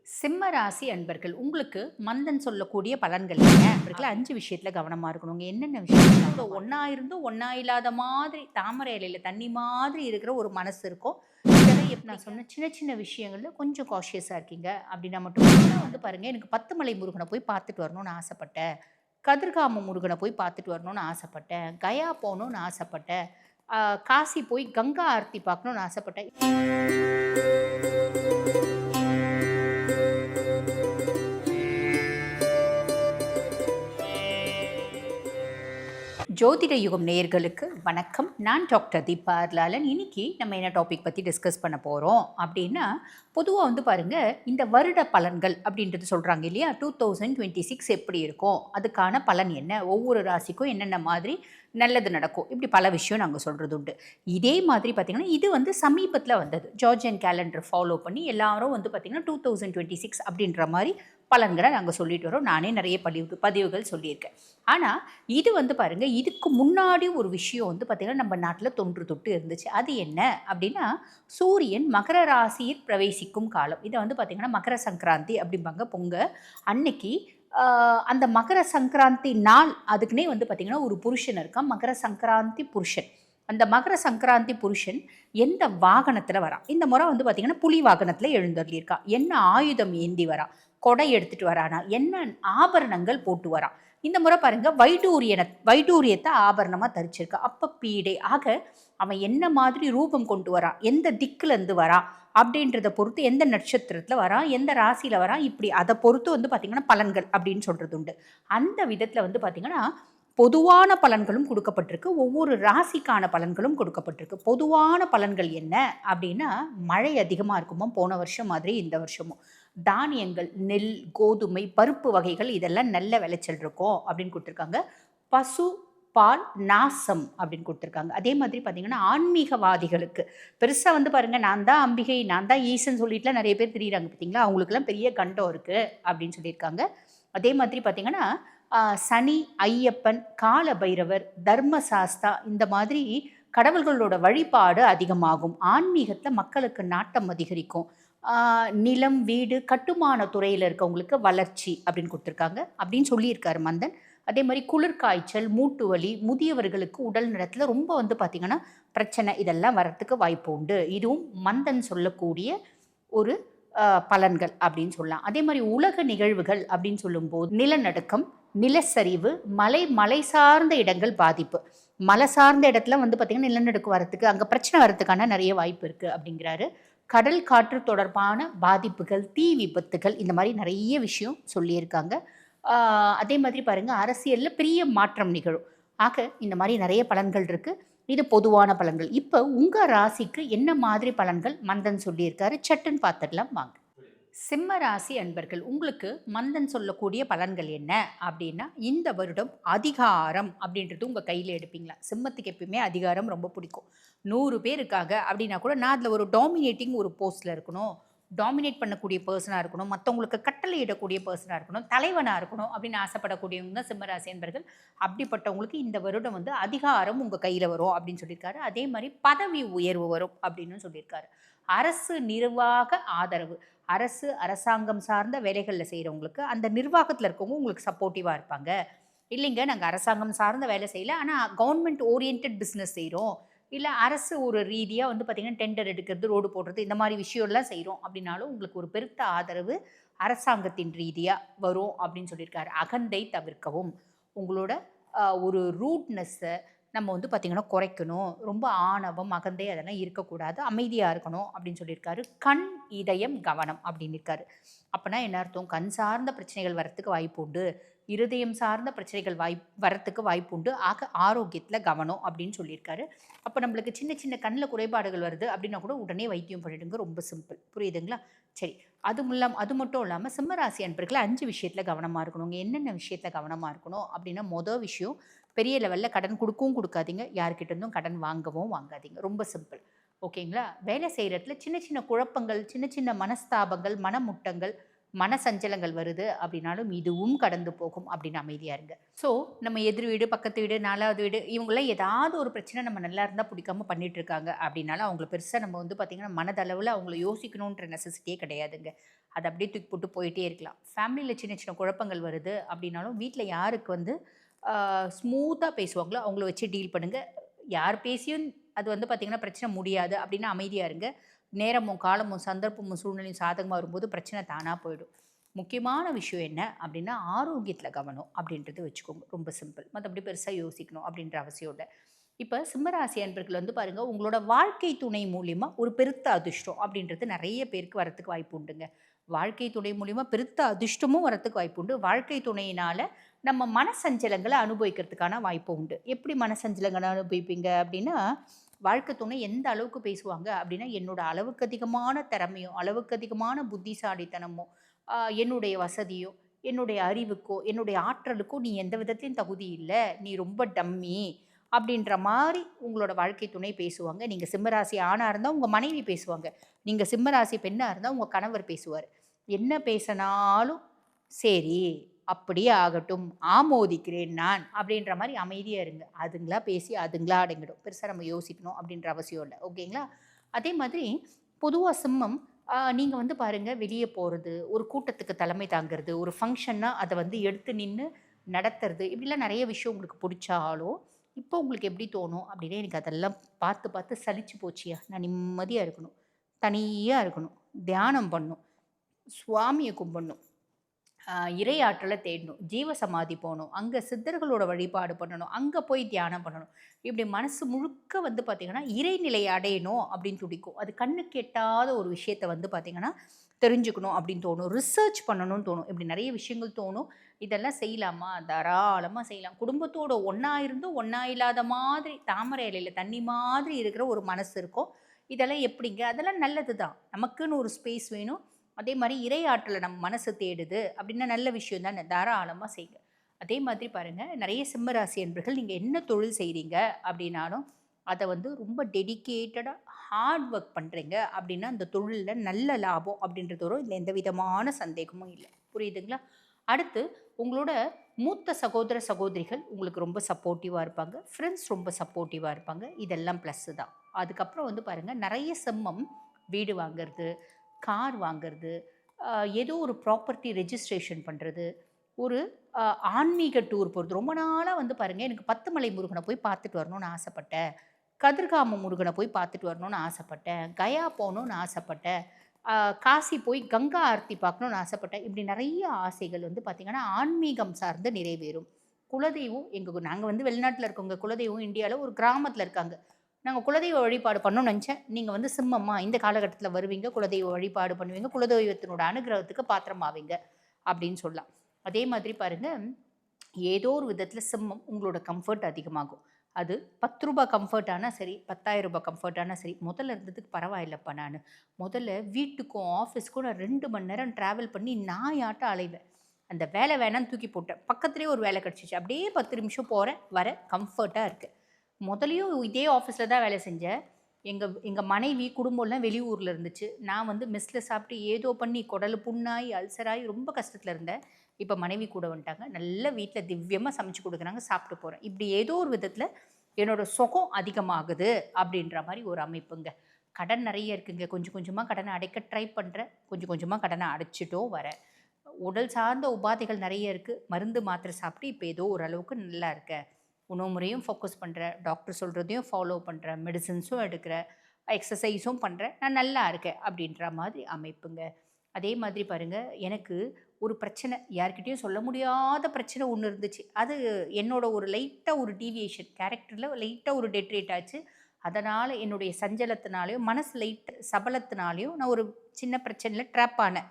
சிம்ம ராசி அன்பர்கள் உங்களுக்கு மந்தன் சொல்லக்கூடிய பலன்கள் என்ன அன்பர்கள் 5 விஷயத்துல கவனமா இருக்கணுங்க. என்னென்ன விஷயம் ஒண்ணா இருந்தும் ஒண்ணா இல்லாத மாதிரி தாமரை இலையில தண்ணி மாதிரி இருக்கிற ஒரு மனசு இருக்கும். இதெல்லாம் நான் சொன்ன சின்ன சின்ன விஷயங்கள்ல கொஞ்சம் காஷியஸா இருக்கீங்க அப்படின்னா மட்டும் வந்து பாருங்க. எனக்கு பத்துமலை முருகனை போய் பார்த்துட்டு வரணும்னு ஆசைப்பட்டேன். கதிர்காம முருகனை போய் பார்த்துட்டு வரணும்னு ஆசைப்பட்டேன். கயா போகணும்னு ஆசைப்பட்டேன். காசி போய் கங்கா ஆரத்தி பார்க்கணும்னு ஆசைப்பட்டேன். ஜோதிட யுகம் நேயர்களுக்கு வணக்கம். நான் டாக்டர் தீபா அர்லாலன். இன்னைக்கு நம்ம என்ன டாபிக் பற்றி டிஸ்கஸ் பண்ண போகிறோம் அப்படின்னா, பொதுவாக வந்து பாருங்கள், இந்த வருட பலன்கள் அப்படின்றது சொல்கிறாங்க இல்லையா, 2026 எப்படி இருக்கும், அதுக்கான பலன் என்ன, ஒவ்வொரு ராசிக்கும் என்னென்ன மாதிரி நல்லது நடக்கும், இப்படி பல விஷயம் நாங்கள் சொல்கிறது உண்டு. இதே மாதிரி பார்த்திங்கன்னா இது வந்து சமீபத்தில் வந்தது. ஜார்ஜியன் கேலண்டர் ஃபாலோ பண்ணி எல்லாரும் வந்து பார்த்திங்கன்னா 2026 அப்படின்ற மாதிரி பலன்களை நாங்கள் சொல்லிட்டு வரோம். நானே நிறைய பதிவுகள் சொல்லியிருக்கேன். ஆனால் இது வந்து பாருங்கள், இதுக்கு முன்னாடி ஒரு விஷயம் வந்து பார்த்திங்கன்னா நம்ம நாட்டில் தொன்று தொட்டு இருந்துச்சு. அது என்ன அப்படின்னா, சூரியன் மகர ராசியில் பிரவேசிக்கும் காலம். இதை வந்து பார்த்திங்கன்னா மகர சங்கராந்தி அப்படிம்பாங்க. அன்னைக்கு அந்த மகர சங்கராந்தி நாள் அதுக்குன்னே வந்து பார்த்திங்கன்னா ஒரு புருஷன் இருக்கான், மகர சங்கராந்தி புருஷன். அந்த மகர சங்கராந்தி புருஷன் எந்த வாகனத்தில் வரான்? இந்த முறை வந்து பார்த்திங்கன்னா புலி வாகனத்தில் எழுந்தருளியிருக்கான். என்ன ஆயுதம் ஏந்தி வரான்? கொடை எடுத்துட்டு வரானா? என்ன ஆபரணங்கள் போட்டு வரான்? இந்த முறை பாருங்க, வைடூரியத்தை ஆபரணமாக தரிச்சிருக்கா. அப்போ பீடை ஆக அவன் என்ன மாதிரி ரூபம் கொண்டு வரான், எந்த திக்குலேருந்து வரான் அப்படின்றத பொறுத்து, எந்த நட்சத்திரத்தில் வரான், எந்த ராசியில் வரான், இப்படி அதை பொறுத்து வந்து பார்த்திங்கன்னா பலன்கள் அப்படின்னு சொல்கிறது உண்டு. அந்த விதத்தில் வந்து பார்த்திங்கன்னா பொதுவான பலன்களும் கொடுக்கப்பட்டிருக்கு, ஒவ்வொரு ராசிக்கான பலன்களும் கொடுக்கப்பட்டிருக்கு. பொதுவான பலன்கள் என்ன அப்படின்னா, மழை அதிகமாக இருக்குமா போன வருஷம் மாதிரி இந்த வருஷமும். தானியங்கள், நெல், கோதுமை, பருப்பு வகைகள் இதெல்லாம் நல்ல விளைச்சல் இருக்கும் அப்படின்னு கொடுத்துருக்காங்க. பசு பால் நாசம் அப்படின்னு கொடுத்துருக்காங்க. அதே மாதிரி பார்த்தீங்கன்னா ஆன்மீகவாதிகளுக்கு பெருசாக வந்து பாருங்கள், நான் தான் அம்பிகை, நான் தான் ஈசன் சொல்லிட்டுலாம் நிறைய பேர் தெரியுறாங்க பார்த்தீங்களா, அவங்களுக்குலாம் பெரிய கண்டம் இருக்குது அப்படின்னு சொல்லியிருக்காங்க. அதே மாதிரி பார்த்தீங்கன்னா சனி, ஐயப்பன், கால பைரவர், தர்மசாஸ்தா இந்த மாதிரி கடவுள்களோட வழிபாடு அதிகமாகும். ஆன்மீகத்தில் மக்களுக்கு நாட்டம் அதிகரிக்கும். நிலம், வீடு, கட்டுமான துறையில் இருக்கவங்களுக்கு வளர்ச்சி அப்படின்னு கொடுத்துருக்காங்க அப்படின்னு சொல்லியிருக்காரு மந்தன். அதே மாதிரி குளிர்காய்ச்சல், மூட்டு வலி, முதியவர்களுக்கு உடல் நலத்தில் ரொம்ப வந்து பார்த்திங்கன்னா பிரச்சனை, இதெல்லாம் வரத்துக்கு வாய்ப்பு உண்டு. இதுவும் மந்தன் சொல்லக்கூடிய ஒரு பலன்கள் அப்படின்னு சொல்லலாம். அதே மாதிரி உலக நிகழ்வுகள் அப்படின்னு சொல்லும்போது நிலநடுக்கம், நிலச்சரிவு, மலை சார்ந்த இடங்கள் பாதிப்பு. மலை சார்ந்த இடத்துல வந்து பார்த்திங்கன்னா நிலநடுக்கம் வரத்துக்கு, அங்கே பிரச்சனை வரத்துக்கான நிறைய வாய்ப்பு இருக்குது அப்படிங்கிறாரு. கடல் காற்று தொடர்பான பாதிப்புகள், தீ விபத்துகள், இந்த மாதிரி நிறைய விஷயம் சொல்லியிருக்காங்க. அதே மாதிரி பாருங்கள், அரசியலில் பெரிய மாற்றம் நிகழும். ஆக இந்த மாதிரி நிறைய பலன்கள் இருக்குது. இது பொதுவான பலன்கள். இப்போ உங்கள் ராசிக்கு என்ன மாதிரி பலன்கள் மந்தன் சொல்லியிருக்காரு, சட்டுன்னு பார்த்துடலாம் வாங்க. சிம்ம ராசி அன்பர்கள் உங்களுக்கு மந்தன் சொல்லக்கூடிய பலன்கள் என்ன அப்படின்னா, இந்த வருடம் அதிகாரம் அப்படின்றது உங்கள் கையில் எடுப்பீங்களா? சிம்மத்துக்கு எப்பயுமே அதிகாரம் ரொம்ப பிடிக்கும். 100 பேர் இருக்காங்க அப்படின்னா கூட நான் அதில் ஒரு டாமினேட்டிங் ஒரு போஸ்ட்டில் இருக்கணும், டாமினேட் பண்ணக்கூடிய பர்சனாக இருக்கணும், மற்றவங்களுக்கு கட்டளை இடக்கூடிய பர்சனாக இருக்கணும், தலைவனாக இருக்கணும் அப்படின்னு ஆசைப்படக்கூடியவங்க தான் சிம்மராசி என்பர்கள். அப்படிப்பட்டவங்களுக்கு இந்த வருடம் வந்து அதிகாரம் உங்கள் கையில் வரும் அப்படின்னு சொல்லியிருக்காரு. அதே மாதிரி பதவி உயர்வு வரும் அப்படின்னு சொல்லியிருக்காரு. அரசு நிர்வாக ஆதரவு, அரசாங்கம் சார்ந்த வேலைகளில் செய்கிறவங்களுக்கு, அந்த நிர்வாகத்தில் இருக்கவங்க உங்களுக்கு சப்போர்ட்டிவாக இருப்பாங்க. இல்லைங்க, நாங்கள் அரசாங்கம் சார்ந்த வேலை செய்யலை, ஆனால் கவர்மெண்ட் ஓரியன்ட் பிஸ்னஸ் செய்கிறோம், இல்லை அரசு ஒரு ரீதியாக வந்து பார்த்திங்கன்னா டெண்டர் எடுக்கிறது, ரோடு போடுறது, இந்த மாதிரி விஷயம்லாம் செய்கிறோம் அப்படின்னாலும் உங்களுக்கு ஒரு பெருத்த ஆதரவு அரசாங்கத்தின் ரீதியாக வரும் அப்படின்னு சொல்லியிருக்காரு. அகந்தை தவிர்க்கவும், உங்களோட ஒரு ரூட்னஸ்ஸை நம்ம வந்து பார்த்திங்கன்னா குறைக்கணும், ரொம்ப ஆணவம், அகந்தை அதெல்லாம் இருக்கக்கூடாது, அமைதியாக இருக்கணும் அப்படின்னு சொல்லியிருக்காரு. கண், இதயம், கவனம் அப்படின்னு இருக்காரு. அப்போனா என்ன அர்த்தம்? கண் சார்ந்த பிரச்சனைகள் வரத்துக்கு வாய்ப்பு உண்டு, இருதயம் சார்ந்த பிரச்சனைகள் வரத்துக்கு வாய்ப்பு உண்டு. ஆக ஆரோக்கியத்தில் கவனம் அப்படின்னு சொல்லியிருக்காரு. அப்போ நம்மளுக்கு சின்ன சின்ன கண்ணில் குறைபாடுகள் வருது அப்படின்னா கூட உடனே வைத்தியம் பண்ணிடுங்க. ரொம்ப சிம்பிள், புரியுதுங்களா? சரி, அது மட்டும் இல்லாமல் சிம்மராசி அன்பர்கள் 5 விஷயத்தில் கவனமாக இருக்கணுங்க. என்னென்ன விஷயத்தில் கவனமாக இருக்கணும் அப்படின்னா, மொதல் விஷயம், பெரிய லெவலில் கடன் கொடுக்கவும் கொடுக்காதீங்க, யார்கிட்ட இருந்தும் கடன் வாங்கவும் வாங்காதீங்க. ரொம்ப சிம்பிள், ஓகேங்களா? வேலை செய்கிறதுல சின்ன சின்ன குழப்பங்கள், சின்ன சின்ன மனஸ்தாபங்கள், மனமுட்டங்கள், மனசஞ்சலங்கள் வருது அப்படின்னாலும் இதுவும் கடந்து போகும் அப்படின்னு அமைதியாக இருங்க. ஸோ நம்ம எதிர் வீடு, பக்கத்து வீடு, 4வது வீடு இவங்களாம் ஏதாவது ஒரு பிரச்சனை நம்ம நல்லா இருந்தால் பிடிக்காம பண்ணிட்டு இருக்காங்க அப்படின்னாலும் அவங்கள பெருசாக நம்ம வந்து பார்த்திங்கன்னா மனதளவில் அவங்கள யோசிக்கணுன்ற நெசசிட்டியே கிடையாதுங்க. அதை அப்படியே தூக்கி போட்டு போயிட்டே இருக்கலாம். ஃபேமிலியில் சின்ன சின்ன குழப்பங்கள் வருது அப்படின்னாலும் வீட்டில் யாருக்கு வந்து ஸ்மூத்தாக பேசுவாங்களோ அவங்கள வச்சு டீல் பண்ணுங்கள். யார் பேசியும் அது வந்து பார்த்திங்கன்னா பிரச்சனை முடியாது அப்படின்னு அமைதியாக இருங்க. நேரமும் காலமும் சந்தர்ப்பமும் சூழ்நிலையும் சாதகமாக வரும்போது பிரச்சனை தானாக போயிடும். முக்கியமான விஷயம் என்ன அப்படின்னா ஆரோக்கியத்தில் கவனம் அப்படின்றது வச்சுக்கோங்க. ரொம்ப சிம்பிள். மற்றபடி பெருசாக யோசிக்கணும் அப்படின்ற அவசியம் இல்லை. இப்போ சிம்மராசி அன்பர்கள் வந்து பாருங்கள், உங்களோட வாழ்க்கை துணை மூலிமா ஒரு பெருத்த அதிர்ஷ்டம் அப்படின்றது நிறைய பேருக்கு வரத்துக்கு வாய்ப்பு உண்டுங்க. வாழ்க்கை துணை மூலிமா பெருத்த அதிர்ஷ்டமும் வரத்துக்கு வாய்ப்பு உண்டு. வாழ்க்கை துணையினால் நம்ம மனசஞ்சலங்களை அனுபவிக்கிறதுக்கான வாய்ப்பு உண்டு. எப்படி மனசஞ்சலங்களை அனுபவிப்பீங்க அப்படின்னா, வாழ்க்கை துணை எந்த அளவுக்கு பேசுவாங்க அப்படின்னா, என்னோட அளவுக்கு அதிகமான திறமையோ, அளவுக்கு அதிகமான புத்திசாலித்தனமோ, என்னுடைய வசதியோ, என்னுடைய அறிவுக்கோ, என்னுடைய ஆற்றலுக்கோ நீ எந்த விதத்திலும் தகுதி இல்லை, நீ ரொம்ப டம்மி அப்படின்ற மாதிரி உங்களோட வாழ்க்கை துணை பேசுவாங்க. நீங்கள் சிம்மராசி ஆணாக இருந்தால் உங்கள் மனைவி பேசுவாங்க. நீங்கள் சிம்மராசி பெண்ணாக இருந்தால் உங்கள் கணவர் பேசுவார். என்ன பேசினாலும் சரி அப்படியே ஆகட்டும், ஆமோதிக்கிறேன் நான் அப்படின்ற மாதிரி அமைதியாக இருங்க. அதுங்களா பேசி அதுங்களா அடங்கிடும். பெருசாக நம்ம யோசிக்கணும் அப்படின்ற அவசியம் இல்லை. ஓகேங்களா? அதே மாதிரி பொதுவாக சிம்மம் நீங்கள் வந்து பாருங்கள், வெளியே போகிறது, ஒரு கூட்டத்துக்கு தலைமை தாங்கிறது, ஒரு ஃபங்க்ஷன்னா அதை வந்து எடுத்து நின்று நடத்துறது, இப்படிலாம் நிறைய விஷயம் உங்களுக்கு பிடிச்சாலும் இப்போ உங்களுக்கு எப்படி தோணும் அப்படின்னா, எனக்கு அதெல்லாம் பார்த்து பார்த்து சலிச்சு போச்சியா, நான் நிம்மதியாக இருக்கணும், தனியாக இருக்கணும், தியானம் பண்ணணும், சுவாமியை கும்பிடணும், இறை ஆற்றலை தேடணும், ஜீவ சமாதி போகணும், அங்கே சித்தர்களோட வழிபாடு பண்ணணும், அங்கே போய் தியானம் பண்ணணும். இப்படி மனசு முழுக்க வந்து பார்த்திங்கன்னா இறைநிலையை அடையணும் அப்படின்னு துடிக்கும். அது கண்ணுக்கு எட்டாத ஒரு விஷயத்த வந்து பார்த்திங்கன்னா தெரிஞ்சுக்கணும் அப்படின்னு தோணும். ரிசர்ச் பண்ணணும்னு தோணும். இப்படி நிறைய விஷயங்கள் தோணும். இதெல்லாம் செய்யலாமா? தாராளமாக செய்யலாம். குடும்பத்தோட ஒன்றா இருந்தும் ஒன்றா இல்லாத மாதிரி தாமரை இலையில் தண்ணி மாதிரி இருக்கிற ஒரு மனசு இருக்கும். இதெல்லாம் எப்படிங்க? அதெல்லாம் நல்லது தான். நமக்குன்னு ஒரு ஸ்பேஸ் வேணும். அதே மாதிரி இறை ஆற்றலை நம்ம மனசு தேடுது அப்படின்னா நல்ல விஷயம் தானே, தாராளமாக செய்யுங்க. அதே மாதிரி பாருங்கள், நிறைய சிம்மராசி என்பர்கள் நீங்கள் என்ன தொழில் செய்கிறீங்க அப்படின்னாலும் அதை வந்து ரொம்ப டெடிக்கேட்டடாக ஹார்ட் ஒர்க் பண்ணுறீங்க அப்படின்னா அந்த தொழிலில் நல்ல லாபம் அப்படின்றது வரும். இதில் எந்த விதமான சந்தேகமும் இல்லை. புரியுதுங்களா? அடுத்து உங்களோட மூத்த சகோதர சகோதரிகள் உங்களுக்கு ரொம்ப சப்போர்ட்டிவாக இருப்பாங்க. ஃப்ரெண்ட்ஸ் ரொம்ப சப்போர்ட்டிவாக இருப்பாங்க. இதெல்லாம் ப்ளஸ்ஸு தான். அதுக்கப்புறம் வந்து பாருங்கள், நிறைய சிம்மம் வீடு வாங்கிறது, கார் வாங்கிறது, ஏதோ ஒரு ப்ராப்பர்ட்டி ரெஜிஸ்ட்ரேஷன் பண்ணுறது, ஒரு ஆன்மீக டூர் போகிறது. ரொம்ப நாளாக வந்து பாருங்கள், எனக்கு பத்துமலை முருகனை போய் பார்த்துட்டு வரணும்னு ஆசைப்பட்டேன், கதிர்காம முருகனை போய் பார்த்துட்டு வரணும்னு ஆசைப்பட்டேன், கயா போகணுன்னு ஆசைப்பட்டேன், காசி போய் கங்கா ஆரத்தி பார்க்கணுன்னு ஆசைப்பட்டேன். இப்படி நிறைய ஆசைகள் வந்து பார்த்திங்கன்னா ஆன்மீகம் சார்ந்து நிறைவேறும். குலதெய்வம் நாங்கள் வந்து வெளிநாட்டில் இருக்கோங்க. குலதெய்வம் இந்தியாவில் ஒரு கிராமத்தில் இருக்காங்க. நாங்கள் குலதெய்வ வழிபாடு பண்ணணும்னு நினச்சேன். நீங்கள் வந்து சிம்மம்மா இந்த காலகட்டத்தில் வருவீங்க, குலதெய்வ வழிபாடு பண்ணுவீங்க, குலதெய்வத்தினோட அனுகிரகத்துக்கு பாத்திரமாவீங்க அப்படின்னு சொல்லலாம். அதே மாதிரி பாருங்கள், ஏதோ ஒரு விதத்தில் சிம்மம் உங்களோட கம்ஃபர்ட் அதிகமாகும். அது 10 ரூபா கம்ஃபர்ட் ஆனால் சரி, 10,000 ரூபாய் கம்ஃபர்ட் ஆனால் சரி, முதல்ல இருந்ததுக்கு பரவாயில்லப்பா. நான் முதல்ல வீட்டுக்கும் ஆஃபீஸ்க்கும் நான் 2 மணி நேரம் ட்ராவல் பண்ணி நாயாட்டம் அலைவேன். அந்த வேலை வேணான்னு தூக்கி போட்டேன். பக்கத்துலேயே ஒரு வேலை கிடச்சிச்சு. அப்படியே 10 நிமிஷம் போகிறேன், வர கம்ஃபர்ட்டாக இருக்குது. முதலையும் இதே ஆஃபீஸில் தான் வேலை செஞ்சேன். எங்கள் மனைவி குடும்பம்லாம் வெளியூரில் இருந்துச்சு. நான் வந்து மெஸ்ஸில் சாப்பிட்டு ஏதோ பண்ணி குடல் புண்ணாகி அல்சராகி ரொம்ப கஷ்டத்தில் இருந்தேன். இப்போ மனைவி கூட வந்துட்டாங்க. நல்ல வீட்டில் திவ்யமாக சமைச்சு கொடுக்குறாங்க, சாப்பிட்டு போகிறேன். இப்படி ஏதோ ஒரு விதத்தில் என்னோடய சுகம் அதிகமாகுது அப்படின்ற மாதிரி ஒரு அமைப்புங்க. கடன் நிறைய இருக்குங்க. கொஞ்சம் கொஞ்சமாக கடனை அடைக்க ட்ரை பண்ணுறேன். கொஞ்சம் கொஞ்சமாக கடனை அடைச்சிட்டும் வரேன். உடல் சார்ந்த உபாதைகள் நிறைய இருக்குது. மருந்து மாத்திரை சாப்பிட்டு இப்போ ஏதோ ஓரளவுக்கு நல்லா இருக்கேன். உணவு முறையும் ஃபோக்கஸ் பண்ணுறேன், டாக்டர் சொல்கிறதையும் ஃபாலோ பண்ணுறேன், மெடிசன்ஸும் எடுக்கிறேன், எக்ஸசைஸும் பண்ணுறேன், நான் நல்லா இருக்கேன் அப்படின்ற மாதிரி அமைப்புங்க. அதே மாதிரி பாருங்கள், எனக்கு ஒரு பிரச்சனை, யார்கிட்டையும் சொல்ல முடியாத பிரச்சனை ஒன்று இருந்துச்சு. அது என்னோட ஒரு லைட்டாக ஒரு டீவியேஷன், கேரக்டரில் லைட்டாக ஒரு டெட்ரேட் ஆச்சு. அதனால் என்னுடைய சஞ்சலத்தினாலேயும் மனசு லைட் சபலத்தினாலேயும் நான் ஒரு சின்ன பிரச்சனையில் ட்ராப் ஆனேன்.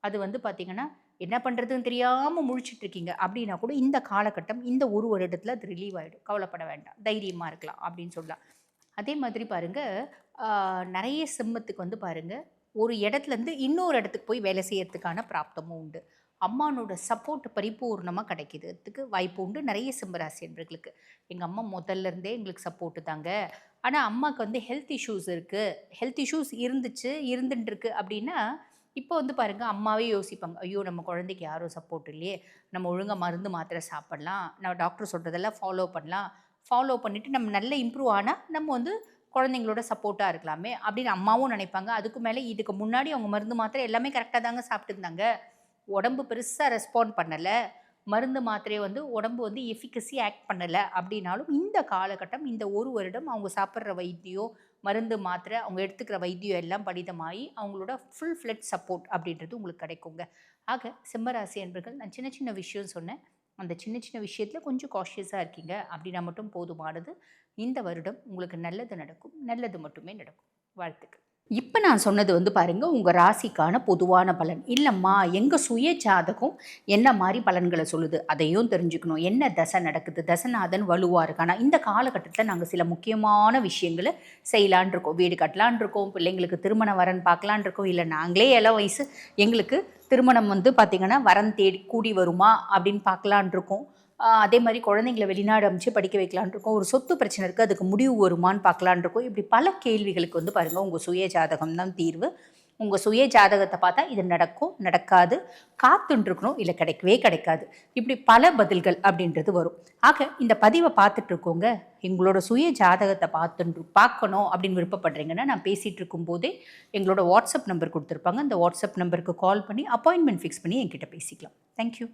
அது வந்து பார்த்திங்கன்னா, என்ன பண்ணுறதுன்னு தெரியாமல் முழிச்சிட்ருக்கீங்க அப்படின்னா கூட இந்த காலகட்டம், இந்த ஒரு வருடத்தில் அது ரிலீவ் ஆகிடும். கவலைப்பட வேண்டாம், தைரியமாக இருக்கலாம் அப்படின்னு சொல்லலாம். அதே மாதிரி பாருங்கள், நிறைய சிம்மத்துக்கு வந்து பாருங்கள், ஒரு இடத்துலேருந்து இன்னொரு இடத்துக்கு போய் வேலை செய்யறதுக்கான பிராப்தமும் உண்டு. அம்மானோட சப்போர்ட் பரிபூர்ணமாக கிடைக்கிறதுக்கு வாய்ப்பு உண்டு நிறைய சிம்மராசி என்பர்களுக்கு. எங்கள் அம்மா முதல்ல இருந்தே எங்களுக்கு சப்போர்ட்டு தாங்க. ஆனால் அம்மாவுக்கு வந்து ஹெல்த் இஷ்யூஸ் இருக்குது, ஹெல்த் இஷ்யூஸ் இருந்துட்டு இருக்கு அப்படின்னா இப்போ வந்து பாருங்கள் அம்மாவே யோசிப்பாங்க, ஐயோ நம்ம குழந்தைக்கு யாரும் சப்போர்ட் இல்லையே, நம்ம ஒழுங்காக மருந்து மாத்திரை சாப்பிடலாம், நம்ம டாக்டர் சொல்கிறதெல்லாம் ஃபாலோ பண்ணலாம், ஃபாலோ பண்ணிவிட்டு நம்ம நல்ல இம்ப்ரூவ் ஆனால் நம்ம வந்து குழந்தைங்களோட சப்போர்ட்டாக இருக்கலாமே அப்படின்னு அம்மாவும் நினைப்பாங்க. அதுக்கு மேலே இதுக்கு முன்னாடி அவங்க மருந்து மாத்திரை எல்லாமே கரெக்டாக தாங்க சாப்பிட்டுருந்தாங்க, உடம்பு பெருசாக ரெஸ்பாண்ட் பண்ணலை, மருந்து மாத்திரையை வந்து உடம்பு வந்து எஃபிகசி ஆக்ட் பண்ணலை அப்படின்னாலும் இந்த காலகட்டம் இந்த ஒரு வருடம் அவங்க சாப்பிட்ற வைத்தியம் மருந்து மாத்திரை அவங்க எடுத்துக்கிற வைத்தியம் எல்லாம் பலிதமாகி அவங்களோட ஃபுல் ஃப்ளெட் சப்போர்ட் அப்படின்றது உங்களுக்கு கிடைக்குங்க. ஆக சிம்மராசி என்பர்கள் நான் சின்ன சின்ன விஷயம் சொன்னேன், அந்த சின்ன சின்ன விஷயத்தில் கொஞ்சம் காஷியஸாக இருக்கீங்க அப்படின்னா மட்டும் போதுமானது. இந்த வருடம் உங்களுக்கு நல்லது நடக்கும், நல்லது மட்டுமே நடக்கும். வாழ்த்துக்கள். இப்போ நான் சொன்னது வந்து பாருங்க உங்கள் ராசிக்கான பொதுவான பலன் இல்லைம்மா, எங்கள் சுய ஜாதகம் என்ன மாதிரி பலன்களை சொல்லுது அதையும் தெரிஞ்சுக்கணும். என்ன தசை நடக்குது, தசநாதன் வலுவாக இருக்கானா, இந்த காலகட்டத்தில் நாங்கள் சில முக்கியமான விஷயங்களை செய்யலான் இருக்கோம். வீடு கட்டலான் இருக்கோம், பிள்ளைங்களுக்கு திருமண வரன் பார்க்கலான் இருக்கோம், இல்லை நாங்களே இளம் வயசு எங்களுக்கு திருமணம் வந்து பார்த்திங்கன்னா வரன் தேடி கூடி வருமா அப்படின்னு பார்க்கலான் இருக்கோம். அதே மாதிரி குழந்தைங்கள வெளிநாடு அமைச்சு படிக்க வைக்கலான் இருக்கோம். ஒரு சொத்து பிரச்சனை இருக்குது, அதுக்கு முடிவு வருமானு பார்க்கலான் இருக்கோம். இப்படி பல கேள்விகளுக்கு வந்து பாருங்கள் உங்கள் சுய ஜாதகம் தான் தீர்வு. உங்கள் சுய ஜாதகத்தை பார்த்தா இது நடக்கும், நடக்காது, காத்துன்ட்ருக்கணும், இல்லை கிடைக்கவே கிடைக்காது, இப்படி பல பதில்கள் அப்படின்றது வரும். ஆக இந்த பதிவை பார்த்துட்டு இருக்கோங்க, எங்களோட சுய ஜாதகத்தை பார்க்கணும் அப்படின்னு விருப்பப்படுறீங்கன்னா நான் பேசிகிட்டு இருக்கும்போதே எங்களோட வாட்ஸ்அப் நம்பர் கொடுத்துருப்பாங்க, அந்த வாட்ஸ்அப் நம்பருக்கு கால் பண்ணி அப்பாயின்மெண்ட் ஃபிக்ஸ் பண்ணி என்கிட்ட பேசிக்கலாம். தேங்க்யூ.